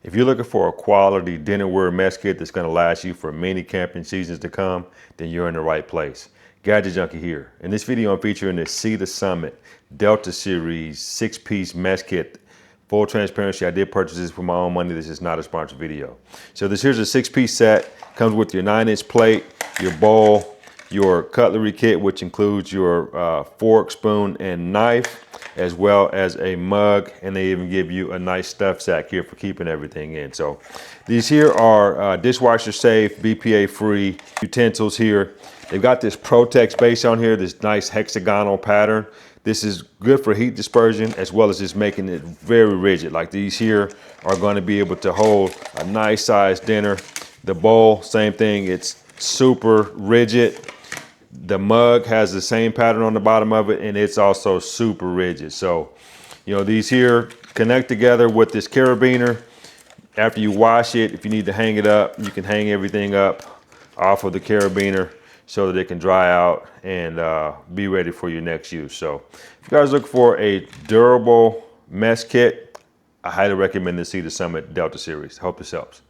If you're looking for a quality dinnerware mess kit that's going to last you for many camping seasons to come, then you're in the right place. Gadget Junkie here. In this video, I'm featuring the Sea to Summit Delta Series 6-piece mess kit. Full transparency, I did purchase this with my own money. This is not a sponsored video. So here's a 6-piece set. Comes with your 9-inch plate, your bowl, your cutlery kit, which includes your fork, spoon, and knife, as well as a mug, and they even give you a nice stuff sack here for keeping everything in. So these here are dishwasher safe, BPA free utensils here. They've got this Protex base on here, this nice hexagonal pattern. This is good for heat dispersion, as well as just making it very rigid. Like these here are going to be able to hold a nice sized dinner. The bowl, same thing, it's super rigid. The mug has the same pattern on the bottom of it, and it's also super rigid. So, these here connect together with this carabiner. After you wash it, if you need to hang it up, you can hang everything up off of the carabiner so that it can dry out and be ready for your next use. So if you guys look for a durable mess kit, I highly recommend the Sea to Summit Delta series. Hope this helps.